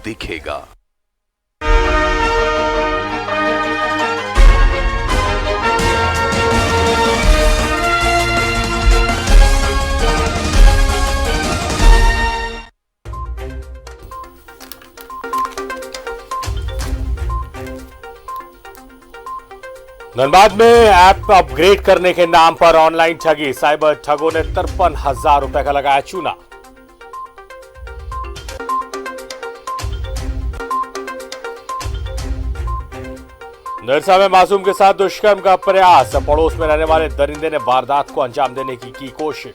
दिखेगा। धनबाद में app upgrade करने के नाम पर ऑनलाइन ठगी, साइबर ठगों ने 53,000 रुपए का लगाया चूना। निरसा में मासूम के साथ दुष्कर्म का प्रयास, पड़ोस में रहने वाले दरिंदे ने वारदात को अंजाम देने की कोशिश।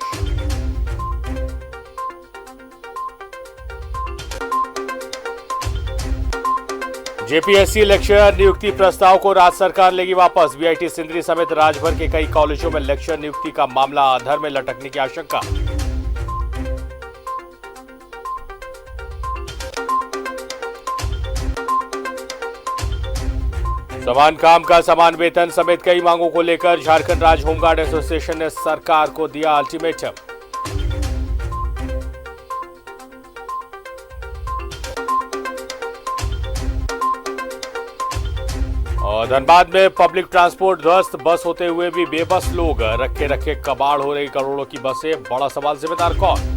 जेपीएससी लेक्चरर नियुक्ति प्रस्ताव को राज्य सरकार लेगी वापस, बीआईटी सिंदरी समेत राज्यभर के कई कॉलेजों में लेक्चर नियुक्ति का मामला आधार में लटकने की आशंका। समान काम का समान वेतन समेत कई मांगों को लेकर झारखंड राज्य होमगार्ड एसोसिएशन ने सरकार को दिया अल्टीमेटम। और धनबाद में पब्लिक ट्रांसपोर्ट ध्वस्त, बस होते हुए भी बेबस लोग, रखे रखे कबाड़ हो रही करोड़ों की बसें, बड़ा सवाल जिम्मेदार कौन।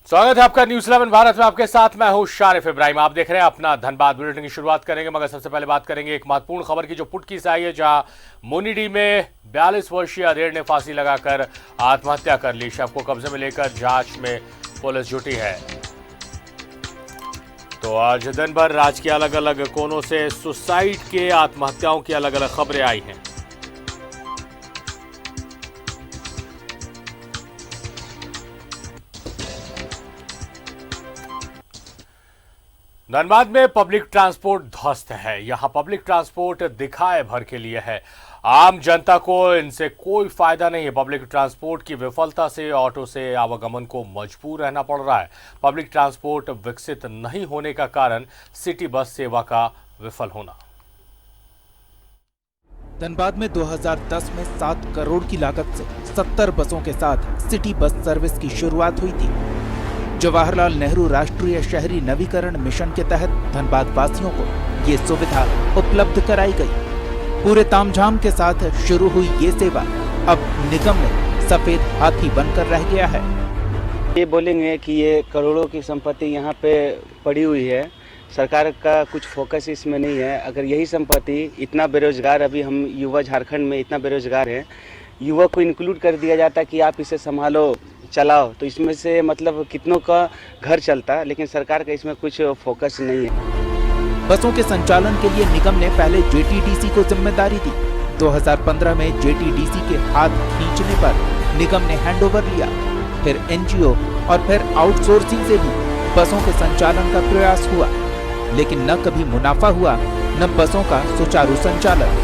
स्वागत है आपका न्यूज़ 11 भारत में, आपके साथ मैं हूं शारिफ इब्राहिम। आप देख रहे हैं अपना धनबाद बुलेटिन की शुरुआत करेंगे, मगर सबसे पहले बात करेंगे एक महत्वपूर्ण खबर की जो पुटकी से आई है, जहां मुनिडी में 42 वर्षीय अधेड़ ने फांसी लगाकर आत्महत्या कर ली। शव को कब्जे में लेकर जांच में पुलिस जुटी है। तो आज दिन भर राज्य के अलग अलग कोनों से सुसाइड के, आत्महत्याओं की अलग अलग खबरें आई हैं। धनबाद में पब्लिक ट्रांसपोर्ट ध्वस्त है। यहां पब्लिक ट्रांसपोर्ट दिखाए भर के लिए है, आम जनता को इनसे कोई फायदा नहीं है। पब्लिक ट्रांसपोर्ट की विफलता से ऑटो से आवागमन को मजबूर रहना पड़ रहा है। पब्लिक ट्रांसपोर्ट विकसित नहीं होने का कारण सिटी बस सेवा का विफल होना। धनबाद में 2010 में 7 करोड़ की लागत से 70 बसों के साथ सिटी बस सर्विस की शुरुआत हुई थी। जवाहरलाल नेहरू राष्ट्रीय शहरी नवीकरण मिशन के तहत धनबाद वासियों को ये सुविधा उपलब्ध कराई गई। पूरे तामझाम के साथ शुरू हुई ये सेवा अब निगम में सफेद हाथी बनकर रह गया है। ये बोलेंगे कि ये करोड़ों की संपत्ति यहाँ पे पड़ी हुई है, सरकार का कुछ फोकस इसमें नहीं है। अगर यही संपत्ति, इतना बेरोजगार, अभी हम युवा झारखंड में इतना बेरोजगार है, युवा को इंक्लूड कर दिया जाता कि आप इसे संभालो, चलाओ, तो इसमें से मतलब कितनों का घर चलता, लेकिन सरकार का इसमें कुछ फोकस नहीं है। बसों के संचालन के लिए निगम ने पहले जेटीडीसी को जिम्मेदारी दी। 2015 में जेटीडीसी के हाथ खींचने पर निगम ने हैंडओवर लिया, फिर एनजीओ और फिर आउटसोर्सिंग से भी बसों के संचालन का प्रयास हुआ, लेकिन न कभी मुनाफा हुआ, न बसों का सुचारू संचालन।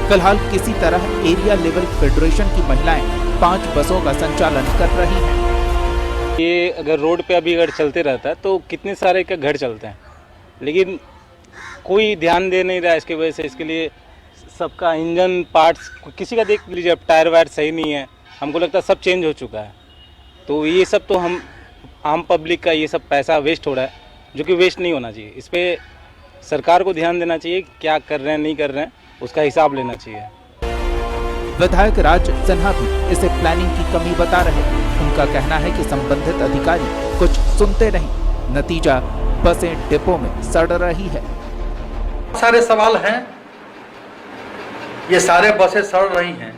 फिलहाल किसी तरह एरिया लेवल फेडरेशन की महिलाएं 5 बसों का संचालन कर रही हैं। ये अगर रोड पे अभी अगर चलते रहता है तो कितने सारे का घर चलते हैं, लेकिन कोई ध्यान दे नहीं रहा है इसकी वजह से। इसके लिए सबका इंजन पार्ट्स, किसी का देख लीजिए, अब टायर वायर सही नहीं है, हमको लगता है सब चेंज हो चुका है। तो ये सब तो हम आम पब्लिक का ये सब पैसा वेस्ट हो रहा है, जो कि वेस्ट नहीं होना चाहिए। इस पर सरकार को ध्यान देना चाहिए, क्या कर रहे हैं नहीं कर रहे हैं उसका हिसाब लेना चाहिए। विधायक राज सिन्हा भी इसे प्लानिंग की कमी बता रहे। उनका कहना है कि संबंधित अधिकारी कुछ सुनते नहीं, नतीजा बसें डिपो में सड़ रही है। सारे सवाल हैं, ये सारे बसें सड़ रही हैं।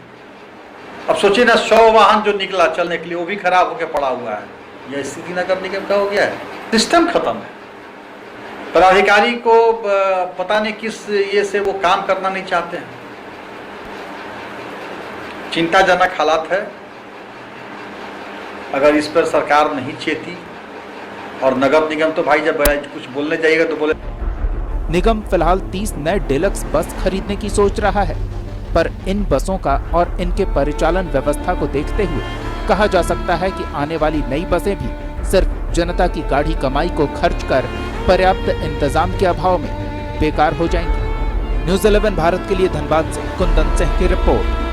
अब सोचिए ना, 100 वाहन जो निकला चलने के लिए वो भी खराब होकर पड़ा हुआ है। यह स्थिति नगर निगम का हो गया है, सिस्टम खत्म है। पदाधिकारी को पता नहीं किस ये से वो काम करना नहीं चाहते हैं। चिंताजनक हालात है। अगर इस पर सरकार नहीं चेती, और नगर निगम तो भाई जब कुछ बोलने जाइएगा तो बोले। निगम फिलहाल 30 नए डिलक्स बस खरीदने की सोच रहा है, पर इन बसों का और इनके परिचालन व्यवस्था को देखते हुए कहा जा सकता है कि आने वाली नई बसें भी सिर्फ जनता की गाढ़ी कमाई को खर्च कर पर्याप्त इंतजाम के अभाव में बेकार हो जाएंगी। न्यूज़ 11 भारत के लिए धनबाद से कुंदन सिंह की रिपोर्ट।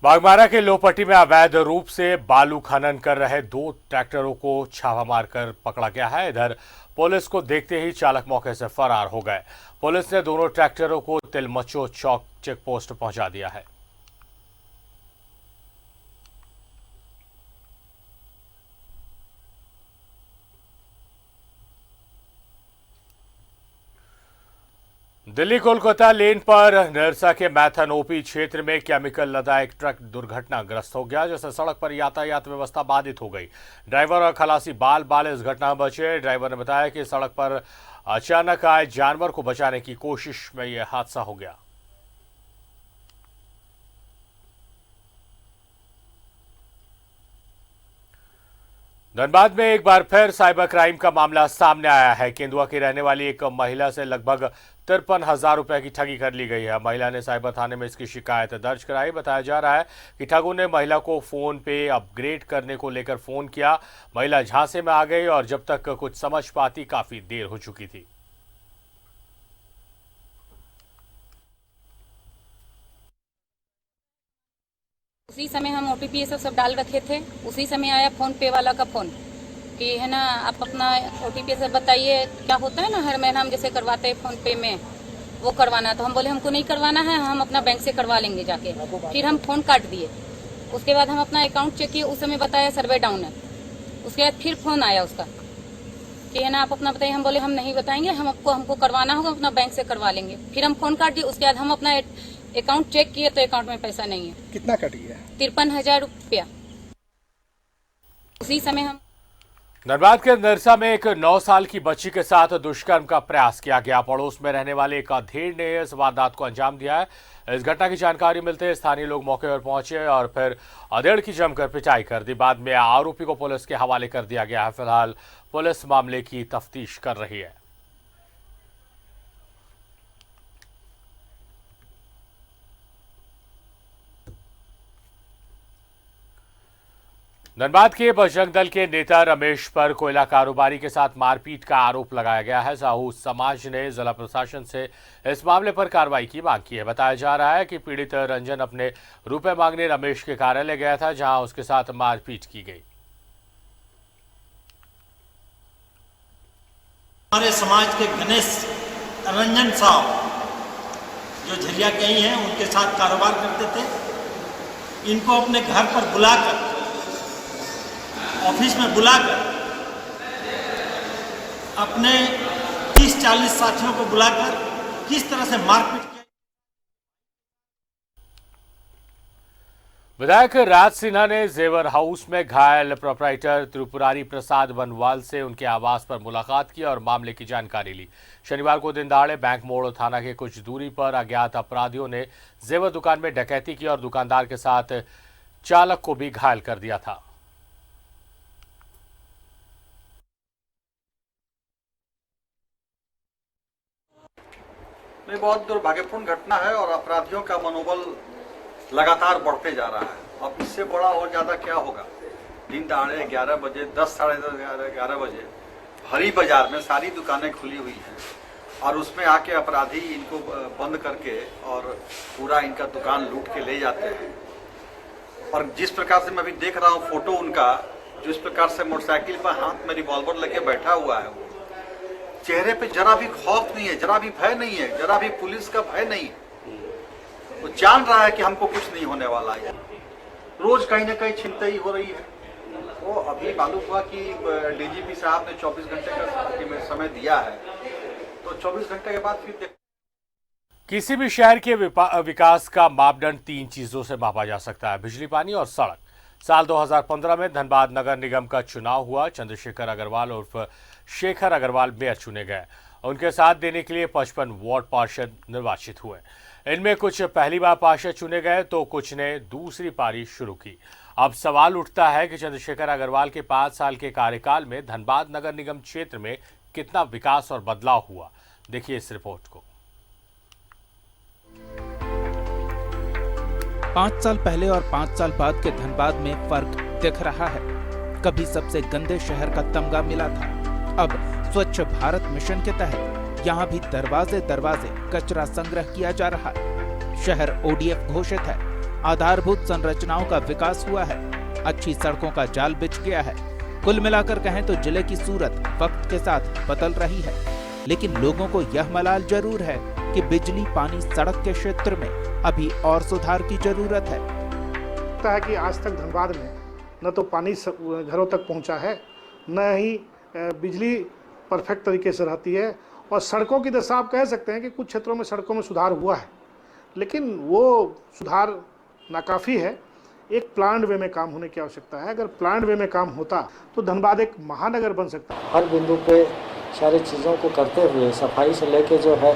बागमारा के लोपट्टी में अवैध रूप से बालू खनन कर रहे 2 ट्रैक्टरों को छापा मारकर पकड़ा गया है। इधर पुलिस को देखते ही चालक मौके से फरार हो गए। पुलिस ने दोनों ट्रैक्टरों को तिलमचो चौक चेक पोस्ट पहुंचा दिया है। दिल्ली कोलकाता लेन पर निरसा के मैथन ओपी क्षेत्र में केमिकल लदा एक ट्रक दुर्घटनाग्रस्त हो गया, जिससे सड़क पर यातायात व्यवस्था बाधित हो गई। ड्राइवर और खलासी बाल बाल इस घटना में बचे। ड्राइवर ने बताया कि सड़क पर अचानक आए जानवर को बचाने की कोशिश में यह हादसा हो गया। धनबाद में एक बार फिर साइबर क्राइम का मामला सामने आया है। केंदुआ की रहने वाली एक महिला से लगभग 53,000 रुपए की ठगी कर ली गई है। महिला ने साइबर थाने में इसकी शिकायत दर्ज कराई। बताया जा रहा है कि ठगों ने महिला को फोन पे अपग्रेड करने को लेकर फोन किया। महिला झांसे में आ गई और जब तक कुछ समझ पाती काफी देर हो चुकी थी। उसी समय हम OTP ये सब डाल रखे थे। उसी समय आया फोन पे वाला का फोन कि है ना, आप अपना OTP से बताइए, क्या होता है ना हर महीना हम जैसे करवाते हैं फोन पे में, वो करवाना है। तो हम बोले हमको नहीं करवाना है, हम अपना बैंक से करवा लेंगे जाके। फिर हम फोन काट दिए। उसके बाद हम अपना अकाउंट चेक किए, उस समय बताया सर्वे डाउन है। उसके बाद फिर फोन आया उसका कि है ना, आप अपना बताइए। हम बोले हम नहीं बताएंगे, हमको करवाना होगा, अपना बैंक से करवा लेंगे। फिर हम फोन काट दिए। उसके बाद हम अपना अकाउंट चेक किए तो अकाउंट में पैसा नहीं है। कितना कट गया? 53,000 रुपया। उसी समय हम धनबाद के निरसा में एक 9 साल की बच्ची के साथ दुष्कर्म का प्रयास किया गया। पड़ोस में रहने वाले एक अधेड़ ने इस वारदात को अंजाम दिया है। इस घटना की जानकारी मिलते ही स्थानीय लोग मौके पर पहुंचे और फिर अधेड़ की जमकर पिटाई कर दी। बाद में आरोपी को पुलिस के हवाले कर दिया गया है। फिलहाल पुलिस मामले की तफ्तीश कर रही है। धनबाद के बजरंग दल के नेता रमेश पर कोयला कारोबारी के साथ मारपीट का आरोप लगाया गया है। साहू समाज ने जिला प्रशासन से इस मामले पर कार्रवाई की मांग की है। बताया जा रहा है कि पीड़ित रंजन अपने रुपए मांगने रमेश के कार्यालय गया था, जहां उसके साथ मारपीट की गई। हमारे समाज के गणेश रंजन साहब जो झरिया के ही हैं, उनके साथ कारोबार करते थे। इनको अपने घर पर बुलाकर, ऑफिस में बुलाकर, अपने 30-40 साथियों को बुलाकर किस तरह से मारपीट किया। विधायक राज सिन्हा ने जेवर हाउस में घायल प्रोपराइटर त्रिपुरारी प्रसाद बनवाल से उनके आवास पर मुलाकात की और मामले की जानकारी ली। शनिवार को दिन दहाड़े बैंक मोड़ थाना के कुछ दूरी पर अज्ञात अपराधियों ने जेवर दुकान में डकैती की और दुकानदार के साथ चालक को भी घायल कर दिया था। ये बहुत दुर्भाग्यपूर्ण घटना है और अपराधियों का मनोबल लगातार बढ़ते जा रहा है। अब इससे बड़ा और ज़्यादा क्या होगा। दिन दहाड़े 11 बजे, 10, साढ़े 10, 11 बजे भरी बाजार में सारी दुकानें खुली हुई हैं और उसमें आके अपराधी इनको बंद करके और पूरा इनका दुकान लूट के ले जाते हैं। और जिस प्रकार से मैं अभी देख रहा हूँ फोटो उनका, जिस प्रकार से मोटरसाइकिल पर हाथ में रिवॉल्वर लेके बैठा हुआ है, वो चेहरे पे जरा भी खौफ नहीं है, जरा भी भय नहीं है, जरा भी पुलिस का भय नहीं है। वो जान रहा है कि हमको कुछ नहीं होने वाला है। रोज कहीं ना कहीं छिनतई हो रही है। वो अभी मालूम हुआ कि DGP साहब ने 24 घंटे का समय दिया है, तो 24 घंटे के बाद फिर किसी भी शहर के विकास का मापदंड 3 चीजों से मापा जा सकता है: बिजली, पानी और सड़क। साल 2015 में धनबाद नगर निगम का चुनाव हुआ। चंद्रशेखर अग्रवाल उर्फ शेखर अग्रवाल मेयर चुने गए। उनके साथ देने के लिए 55 वार्ड पार्षद निर्वाचित हुए। इनमें कुछ पहली बार पार्षद चुने गए तो कुछ ने दूसरी पारी शुरू की। अब सवाल उठता है कि चंद्रशेखर अग्रवाल के 5 साल के कार्यकाल में धनबाद नगर निगम क्षेत्र में कितना विकास और बदलाव हुआ। देखिए इस रिपोर्ट को। 5 साल पहले और 5 साल बाद के धनबाद में फर्क दिख रहा है। कभी सबसे गंदे शहर का तमगा मिला था, अब स्वच्छ भारत मिशन के तहत यहाँ भी दरवाजे दरवाजे कचरा संग्रह किया जा रहा है। शहर ODF घोषित है। आधारभूत संरचनाओं का विकास हुआ है, अच्छी सड़कों का जाल बिछ गया है। कुल मिलाकर कहें तो जिले की सूरत वक्त के साथ बदल रही है, लेकिन लोगों को यह मलाल जरूर है कि बिजली, पानी, सड़क के क्षेत्र में अभी और सुधार की जरूरत है। लगता है कि आज तक धनबाद में न तो पानी घरों तक पहुंचा है, न ही बिजली परफेक्ट तरीके से रहती है, और सड़कों की दशा आप कह सकते हैं कि कुछ क्षेत्रों में सड़कों में सुधार हुआ है, लेकिन वो सुधार नाकाफ़ी है। एक प्लान्ड वे में काम होने की आवश्यकता है। अगर प्लान्ड वे में काम होता तो धनबाद एक महानगर बन सकता है। हर बिंदु पे सारी चीज़ों को करते हुए सफाई से लेके जो है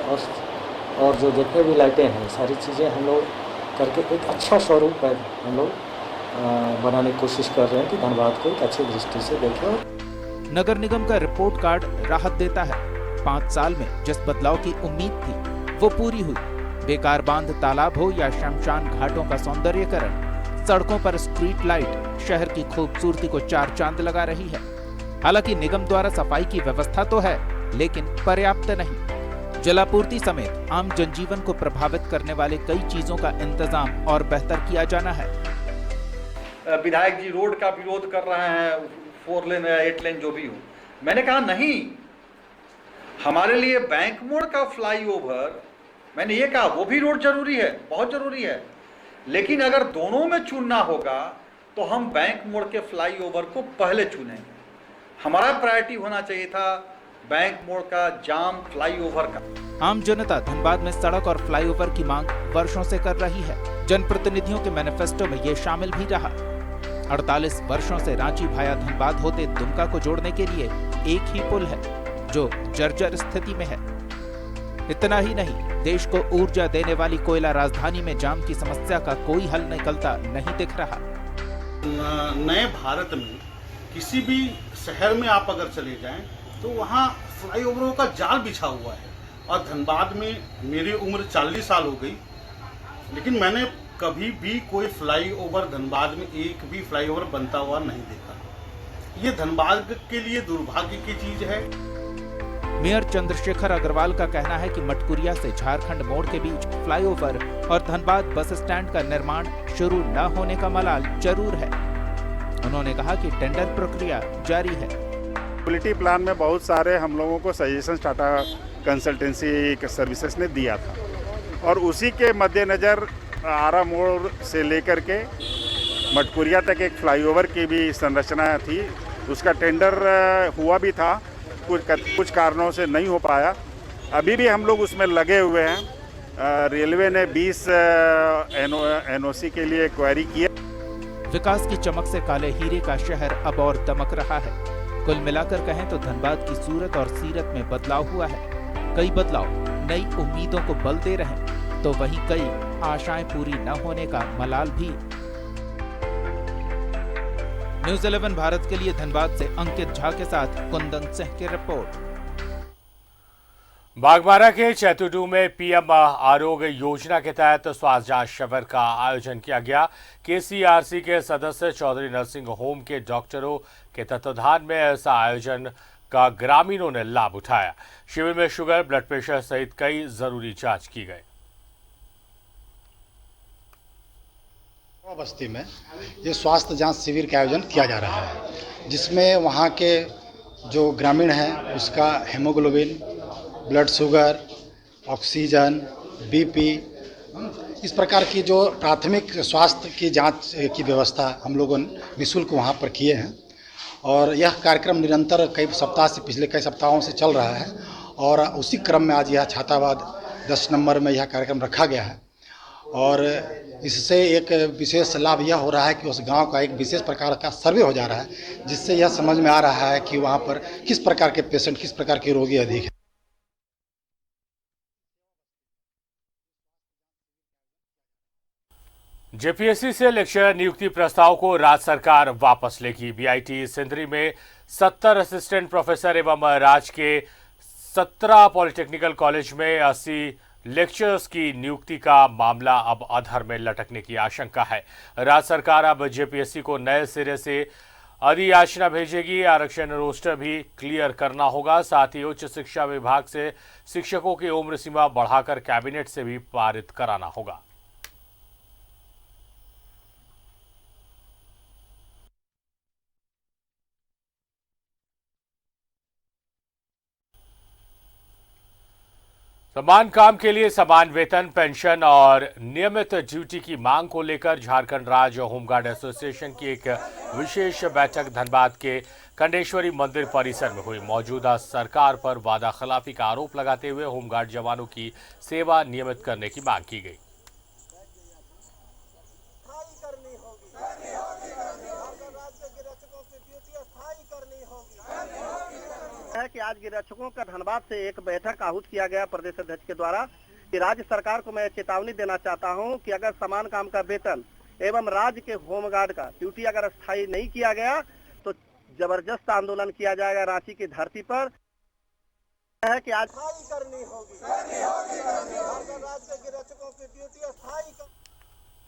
और जो जितने भी लाइटें हैं, सारी चीज़ें हम लोग करके एक अच्छा स्वरूप पर हम लोग बनाने की कोशिश कर रहे हैं कि धनबाद को एक अच्छी दृष्टि से देखें। नगर निगम का रिपोर्ट कार्ड राहत देता है। 5 साल में जिस बदलाव की उम्मीद थी वो पूरी हुई। बेकार बांध तालाब हो या शमशान घाटों का सौंदर्यीकरण, सड़कों पर स्ट्रीट लाइट शहर की खूबसूरती को 4 चांद लगा रही है। हालांकि निगम द्वारा सफाई की व्यवस्था तो है, लेकिन पर्याप्त नहीं। जलापूर्ति समेत आम जनजीवन को प्रभावित करने वाले कई चीजों का इंतजाम और बेहतर किया जाना है। विधायक जी रोड का विरोध कर रहे हैं, 4 लेन या 8 लेन जो भी हो। मैंने कहा नहीं, हमारे लिए बैंक मोड़ का फ्लाईओवर, मैंने ये कहा वो भी रोड जरूरी है, बहुत जरूरी है, लेकिन अगर दोनों में चुनना होगा तो हम बैंक मोड़ के फ्लाईओवर को पहले चुनेंगे। हमारा प्रायोरिटी होना चाहिए था बैंक मोड़ का जाम फ्लाईओवर का। आम जनता धनबाद में सड़क और फ्लाईओवर की मांग वर्षों से कर रही है। जनप्रतिनिधियों के मैनिफेस्टो में ये शामिल भी रहा। 48 वर्षों से रांची भाया धनबाद होते दुमका को जोड़ने के लिए एक ही पुल है जो जर्जर स्थिति में है। इतना ही नहीं, देश को ऊर्जा देने वाली कोयला राजधानी में जाम की समस्या का कोई हल निकलता नहीं दिख रहा। नए भारत में किसी भी शहर में आप अगर चले जाएं तो वहाँ फ्लाईओवरों का जाल बिछा हुआ है, और धनबाद में मेरी उम्र 40 साल हो गई, लेकिन मैंने कभी भी कोई फ्लाईओवर धनबाद में एक भी फ्लाईओवर बनता हुआ नहीं देखा। ये धनबाद के लिए दुर्भाग्य की चीज है। मेयर चंद्रशेखर अग्रवाल का कहना है कि मटकुरिया से झारखंड मोड़ के बीच फ्लाईओवर और धनबाद बस स्टैंड का निर्माण शुरू न होने का मलाल जरूर है। उन्होंने कहा कि टेंडर प्रक्रिया जारी है। मोबिलिटी प्लान में बहुत सारे हम लोगों को सजेशन टाटा कंसल्टेंसी सर्विसेज ने दिया था, और उसी के मद्देनज़र आरा मोड़ से लेकर के मटकुरिया तक एक फ्लाईओवर की भी संरचना थी। उसका टेंडर हुआ भी था, कुछ कारणों से नहीं हो पाया। अभी भी हम लोग उसमें लगे हुए हैं। रेलवे ने 20 एनओसी के लिए क्वेरी की। विकास की चमक से काले हीरे का शहर अब और दमक रहा है। कुल मिलाकर कहें तो धनबाद की सूरत और सीरत में बदलाव हुआ है। कई बदलाव नई उम्मीदों को बल दे रहे हैं, तो वहीं कई आशाएं पूरी न होने का मलाल भी। न्यूज़ 11 भारत के लिए धनबाद से अंकित झा के साथ कुंदन सिंह की रिपोर्ट। बागबारा के चैतुडू में पीएम आरोग्य योजना के तहत स्वास्थ्य जांच शिविर का आयोजन किया गया। केसीआरसी के सदस्य चौधरी नर्सिंग होम के डॉक्टरों के तत्वाधान में ऐसा आयोजन का ग्रामीणों ने लाभ उठाया। शिविर में शुगर, ब्लड प्रेशर सहित कई जरूरी जांच की गई। बस्ती में ये स्वास्थ्य जांच शिविर का आयोजन किया जा रहा है, जिसमें वहाँ के जो ग्रामीण हैं उसका haemoglobin, blood sugar, oxygen, BP, इस प्रकार की जो प्राथमिक स्वास्थ्य की जांच की व्यवस्था हम लोगों ने निःशुल्क वहाँ पर किए हैं। और यह कार्यक्रम निरंतर पिछले कई सप्ताहों से चल रहा है, और उसी क्रम में आज यह छाताबाद 10 नंबर में यह कार्यक्रम रखा गया है। और इससे एक विशेष लाभ यह हो रहा है कि उस गांव का एक विशेष प्रकार का सर्वे हो जा रहा है, जिससे यह समझ में आ रहा है कि वहां पर किस प्रकार के पेशेंट, किस प्रकार के रोगी अधिक हैं। जेपीएससी से लेक्चरर नियुक्ति प्रस्ताव को राज्य सरकार वापस लेगी। बीआईटी सिंदरी में 70 असिस्टेंट प्रोफेसर एवं राज्य के 17 पॉलिटेक्निकल कॉलेज में 80 लेक्चरर्स की नियुक्ति का मामला अब अधर में लटकने की आशंका है। राज्य सरकार अब जेपीएससी को नए सिरे से अधियाचना भेजेगी। आरक्षण रोस्टर भी क्लियर करना होगा। साथ ही उच्च शिक्षा विभाग से शिक्षकों की उम्र सीमा बढ़ाकर कैबिनेट से भी पारित कराना होगा। समान काम के लिए समान वेतन, पेंशन और नियमित ड्यूटी की मांग को लेकर झारखंड राज्य होमगार्ड एसोसिएशन की एक विशेष बैठक धनबाद के खंडेश्वरी मंदिर परिसर में हुई। मौजूदा सरकार पर वादा खिलाफी का आरोप लगाते हुए होमगार्ड जवानों की सेवा नियमित करने की मांग की गई। है कि आज गिरक्षकों का धनबाद से एक बैठक आहूत किया गया प्रदेश अध्यक्ष के द्वारा कि राज्य सरकार को मैं चेतावनी देना चाहता हूं कि अगर समान काम का वेतन एवं राज्य के होमगार्ड का ड्यूटी अगर स्थायी नहीं किया गया तो जबरदस्त आंदोलन किया जाएगा रांची की धरती पर। है कि आज करनी होगी राज्य के गिरक्षकों की ड्यूटी स्थायी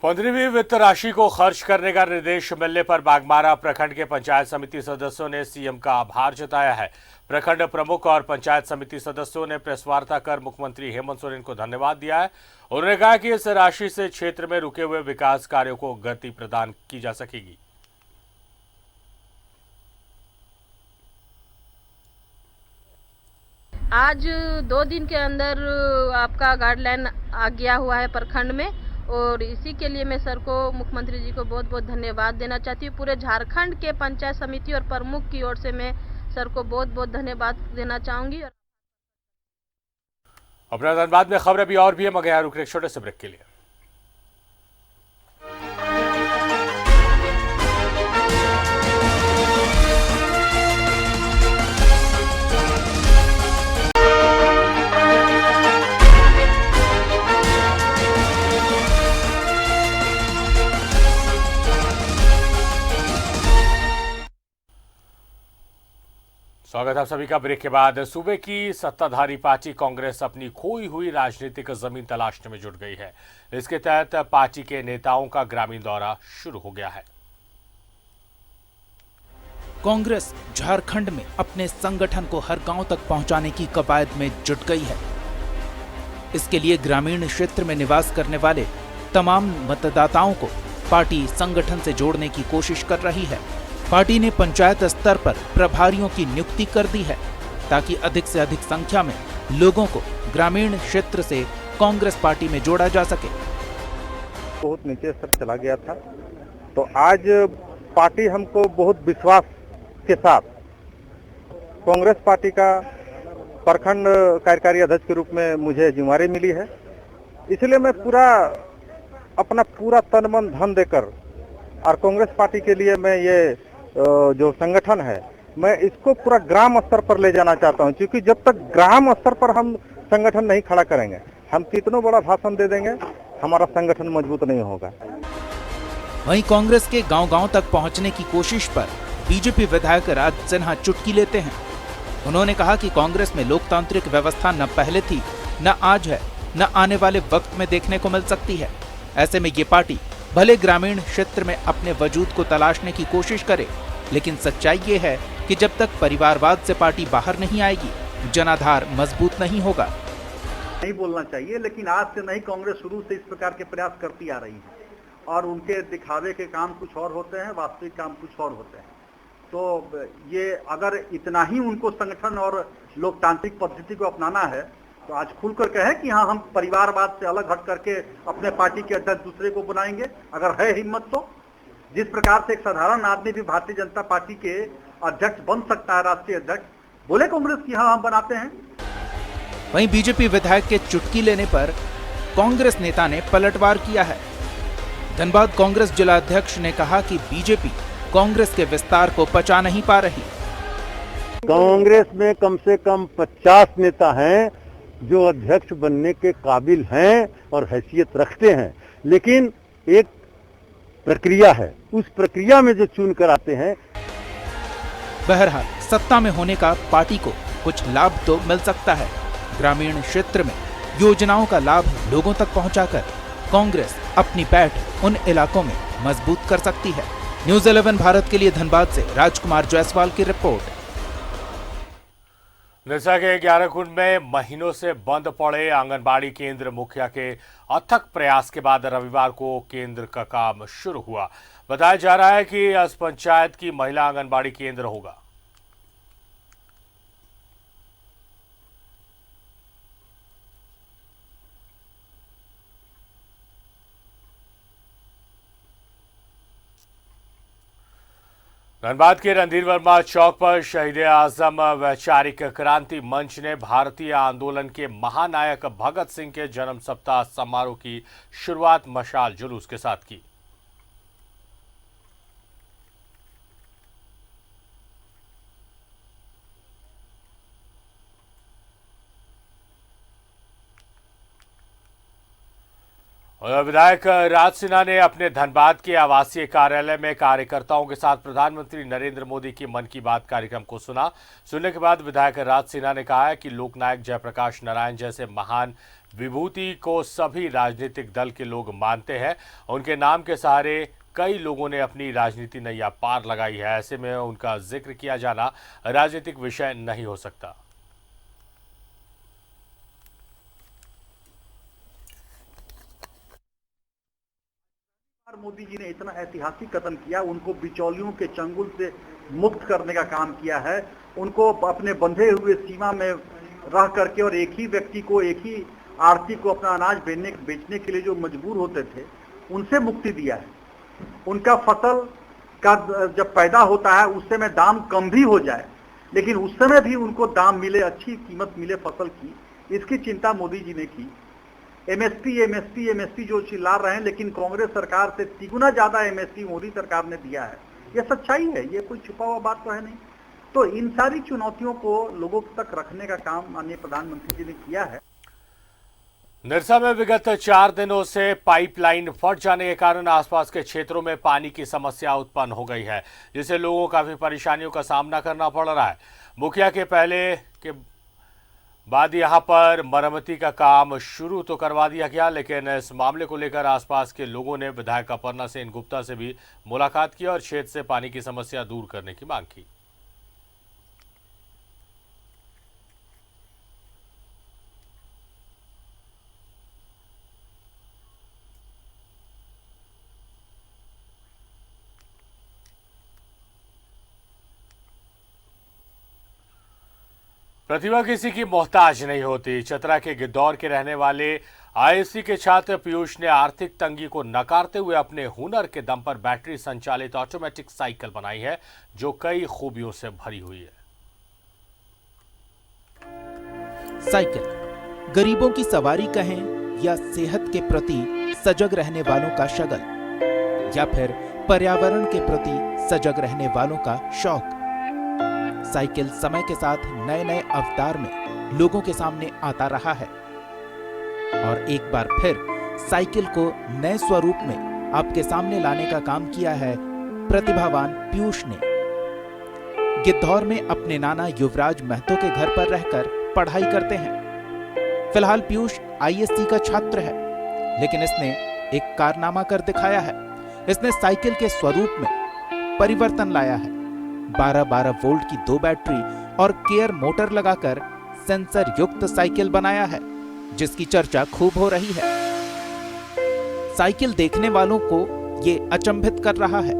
15वीं वित्त राशि को खर्च करने का निर्देश मिलने पर बागमारा प्रखंड के पंचायत समिति सदस्यों ने सीएम का आभार जताया है। प्रखंड प्रमुख और पंचायत समिति सदस्यों ने प्रेस वार्ता कर मुख्यमंत्री हेमंत सोरेन को धन्यवाद दिया है। उन्होंने कहा कि इस राशि से क्षेत्र में रुके हुए विकास कार्यों को गति प्रदान की जा सकेगी। आज 2 दिन के अंदर आपका गाइडलाइन आ गया हुआ है प्रखंड में और इसी के लिए मैं सर को, मुख्यमंत्री जी को बहुत बहुत धन्यवाद देना चाहती हूँ। पूरे झारखंड के पंचायत समिति और प्रमुख की ओर से मैं सर को बहुत बहुत धन्यवाद देना चाहूंगी। अपना धनबाद में खबर अभी और भी है, मगर यहाँ रुक रहे छोटे से ब्रेक के लिए। स्वागत है आप सभी का। ब्रेक के बाद सूबे की सत्ताधारी पार्टी कांग्रेस अपनी खोई हुई राजनीतिक जमीन तलाशने में जुट गई है। इसके तहत पार्टी के नेताओं का ग्रामीण दौरा शुरू हो गया है। कांग्रेस झारखंड में अपने संगठन को हर गांव तक पहुंचाने की कवायद में जुट गई है। इसके लिए ग्रामीण क्षेत्र में निवास करने वाले तमाम मतदाताओं को पार्टी संगठन से जोड़ने की कोशिश कर रही है। पार्टी ने पंचायत स्तर पर प्रभारियों की नियुक्ति कर दी है ताकि अधिक से अधिक संख्या में लोगों को ग्रामीण क्षेत्र से कांग्रेस पार्टी में जोड़ा जा सके। बहुत नीचे स्तर चला गया था, तो आज पार्टी हमको बहुत विश्वास के साथ कांग्रेस पार्टी का प्रखंड कार्यकारी अध्यक्ष के रूप में मुझे जिम्मेदारी मिली है। इसलिए मैं अपना पूरा तन मन धन देकर और कांग्रेस पार्टी के लिए मैं ये जो संगठन है मैं इसको पूरा ग्राम स्तर पर ले जाना चाहता हूं, क्योंकि जब तक ग्राम स्तर पर हम संगठन नहीं खड़ा करेंगे, हम कितना बड़ा भाषण दे देंगे, हमारा संगठन मजबूत नहीं होगा। वहीं कांग्रेस के गांव-गांव तक पहुंचने की कोशिश पर बीजेपी विधायक राज सिन्हा चुटकी लेते हैं। उन्होंने कहा कि कांग्रेस में लोकतांत्रिक व्यवस्था न पहले थी, न आज है, न आने वाले वक्त में देखने को मिल सकती है। ऐसे में ये पार्टी भले ग्रामीण क्षेत्र में अपने वजूद को तलाशने की कोशिश करे, लेकिन सच्चाई ये है कि जब तक परिवारवाद से पार्टी बाहर नहीं आएगी, जनाधार मजबूत नहीं होगा। नहीं बोलना चाहिए, लेकिन आज से नहीं, कांग्रेस शुरू से इस प्रकार के प्रयास करती आ रही है और उनके दिखावे के काम कुछ और होते हैं, वास्तविक काम कुछ और होते हैं। तो ये अगर इतना ही उनको संगठन और लोकतांत्रिक पद्धति को अपनाना है तो आज खुलकर कहें कि हाँ, हम परिवारवाद से अलग हट करके अपने पार्टी के अध्यक्ष दूसरे को बनाएंगे। अगर है हिम्मत तो जिस प्रकार से एक साधारण आदमी भी भारतीय जनता पार्टी के अध्यक्ष बन सकता है, राष्ट्रीय अध्यक्ष, बोले कांग्रेस की हाँ हम बनाते हैं। वहीं बीजेपी विधायक के चुटकी लेने पर कांग्रेस नेता ने पलटवार किया है। धनबाद कांग्रेस जिला अध्यक्ष ने कहा कि बीजेपी कांग्रेस के विस्तार को पचा नहीं पा रही। कांग्रेस में कम से कम 50 नेता हैं जो अध्यक्ष बनने के काबिल हैं और हैसियत रखते हैं, लेकिन एक प्रक्रिया है, उस प्रक्रिया में जो चुन कर आते हैं। बहरहाल सत्ता में होने का पार्टी को कुछ लाभ तो मिल सकता है। ग्रामीण क्षेत्र में योजनाओं का लाभ लोगों तक पहुंचाकर कांग्रेस अपनी पैठ उन इलाकों में मजबूत कर सकती है। न्यूज़ 11 भारत के लिए धनबाद से राजकुमार जायसवाल की रिपोर्ट। निरसा के 11 कुंड में महीनों से बंद पड़े आंगनबाड़ी केंद्र मुखिया के अथक प्रयास के बाद रविवार को केंद्र का काम शुरू हुआ। बताया जा रहा है कि इस पंचायत की महिला आंगनबाड़ी केंद्र होगा। धनबाद के रणधीर वर्मा चौक पर शहीद आजम वैचारिक क्रांति मंच ने भारतीय आंदोलन के महानायक भगत सिंह के जन्म सप्ताह समारोह की शुरुआत मशाल जुलूस के साथ की। और विधायक राज सिन्हा ने अपने धनबाद के आवासीय कार्यालय में कार्यकर्ताओं के साथ प्रधानमंत्री नरेंद्र मोदी की मन की बात कार्यक्रम को सुनने के बाद विधायक राज सिन्हा ने कहा है कि लोकनायक जयप्रकाश नारायण जैसे महान विभूति को सभी राजनीतिक दल के लोग मानते हैं। उनके नाम के सहारे कई लोगों ने अपनी राजनीति नैया पार लगाई है। ऐसे में उनका जिक्र किया जाना राजनीतिक विषय नहीं हो सकता। मोदी जी ने इतना ऐतिहासिक कदम किया, उनको बिचौलियों के चंगुल से मुक्त करने का काम किया है, उनको अपने बंधे हुए सीमा में रह करके और एक ही व्यक्ति को, एक ही आड़ती को अपना अनाज बेचने के लिए जो मजबूर होते थे, उनसे मुक्ति दिया है। उनका फसल का जब पैदा होता है उस समय दाम कम भी हो जाए, लेकिन उस समय भी उनको दाम मिले, अच्छी कीमत मिले फसल की, इसकी चिंता मोदी जी ने की। एमएसपी जो चिल्ला रहे हैं, लेकिन कांग्रेस सरकार से तिगुना ज्यादा एमएसपी मोदी सरकार ने दिया है। ये सच्चाई है, ये कोई छुपा हुआ बात तो है नहीं। तो इन सारी चुनौतियों को लोगों तक रखने का काम माननीय प्रधानमंत्री जी ने किया है। निरसा में विगत 4 दिनों से पाइपलाइन फट जाने के कारण आसपास के क्षेत्रों में पानी की समस्या उत्पन्न हो गई है, जिससे लोगों को काफी परेशानियों का सामना करना पड़ रहा है। मुखिया के पहले के बाद यहां पर मरम्मती का काम शुरू तो करवा दिया गया, लेकिन इस मामले को लेकर आसपास के लोगों ने विधायक अपर्णा सेन गुप्ता से भी मुलाकात की और क्षेत्र से पानी की समस्या दूर करने की मांग की। प्रतिभा किसी की मोहताज नहीं होती। चतरा के गिद्धौर के रहने वाले आईएससी के छात्र पीयूष ने आर्थिक तंगी को नकारते हुए अपने हुनर के दम पर बैटरी संचालित ऑटोमेटिक साइकिल बनाई है, जो कई खूबियों से भरी हुई है। साइकिल गरीबों की सवारी कहें या सेहत के प्रति सजग रहने वालों का शगल या फिर पर्यावरण के प्रति सजग रहने वालों का शौक, साइकिल समय के साथ नए नए अवतार में लोगों के सामने आता रहा है और एक बार फिर साइकिल को नए स्वरूप में आपके सामने लाने का काम किया है प्रतिभावान पीयूष ने। गिद्धौर में अपने नाना युवराज महतो के घर पर रहकर पढ़ाई करते हैं। फिलहाल पीयूष आईएससी का छात्र है, लेकिन इसने एक कारनामा कर दिखाया है। इसने साइकिल के स्वरूप में परिवर्तन लाया है। 12-12 वोल्ट की 2 बैटरी और केयर मोटर लगाकर सेंसर युक्त साइकिल बनाया है, जिसकी चर्चा खूब हो रही है। साइकिल देखने वालों को ये अचंभित कर रहा है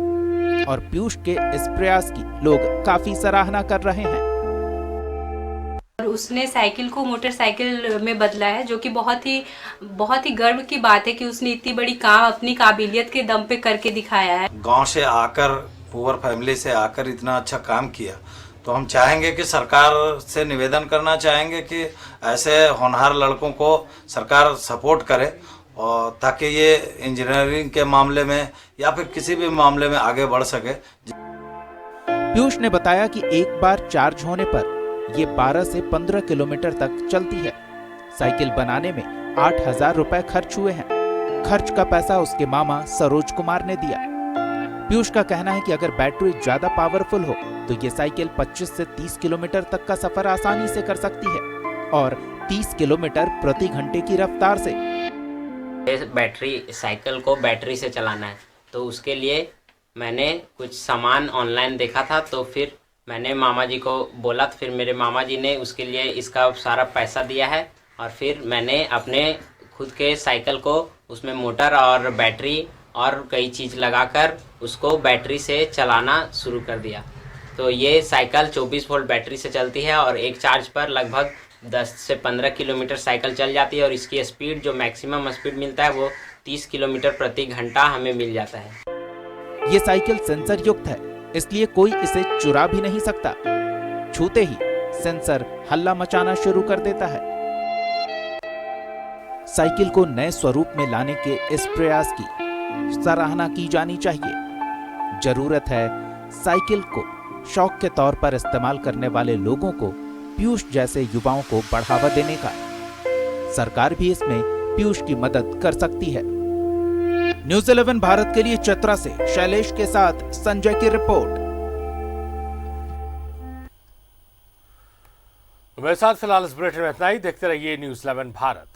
और पीयूष के इस प्रयास की लोग काफी सराहना कर रहे हैं। उसने साइकिल को मोटरसाइकिल में बदला है, जो कि बहुत ही गर्व की बात है कि उसने इतनी बड़ी काम अपनी काबिलियत के दम पे करके दिखाया है। गांव से आकर, पुअर फैमिली से आकर इतना अच्छा काम किया, तो हम चाहेंगे कि सरकार से निवेदन करना चाहेंगे कि ऐसे होनहार लड़कों को सरकार सपोर्ट करे, और ताकि ये इंजीनियरिंग के मामले में या फिर किसी भी मामले में आगे बढ़ सके। पीयूष ने बताया कि एक बार चार्ज होने पर ये 12 से 15 किलोमीटर तक चलती है। साइकिल बनाने में 8,000 रुपए खर्च हुए हैं। खर्च का पैसा उसके मामा सरोज कुमार ने दिया। पीयूष का कहना है कि अगर बैटरी ज्यादा पावरफुल हो तो ये साइकिल 25 से 30 किलोमीटर तक का सफर आसानी से कर सकती है और 30 किलोमीटर प्रति घंटे की रफ्तार से। बैटरी साइकिल को बैटरी से चलाना है, तो उसके लिए मैंने कुछ सामान ऑनलाइन देखा था, तो फिर मैंने मामा जी को बोला, तो फिर मेरे मामा जी ने उसके लिए इसका सारा पैसा दिया है और फिर मैंने अपने खुद के साइकिल को उसमें मोटर और बैटरी और कई चीज़ लगाकर उसको बैटरी से चलाना शुरू कर दिया। तो ये साइकिल 24 वोल्ट बैटरी से चलती है और एक चार्ज पर लगभग 10 से 15 किलोमीटर साइकिल चल जाती है और इसकी स्पीड जो मैक्सिमम स्पीड मिलता है वो 30 किलोमीटर प्रति घंटा हमें मिल जाता है। ये साइकिल सेंसर युक्त है, इसलिए कोई इसे चुरा भी नहीं सकता। छूते ही सेंसर हल्ला मचाना शुरू कर देता है। साइकिल को नए स्वरूप में लाने के इस प्रयास की सराहना की जानी चाहिए। जरूरत है साइकिल को शौक के तौर पर इस्तेमाल करने वाले लोगों को, पीयूष जैसे युवाओं को बढ़ावा देने का। सरकार भी इसमें पीयूष की मदद कर सकती है। न्यूज़ 11 भारत के लिए चतरा से शैलेश के साथ संजय की रिपोर्ट। मेरे साथ फिलहाल इस बुलेटिन में इतना ही। देखते रहिए न्यूज़ 11 भारत।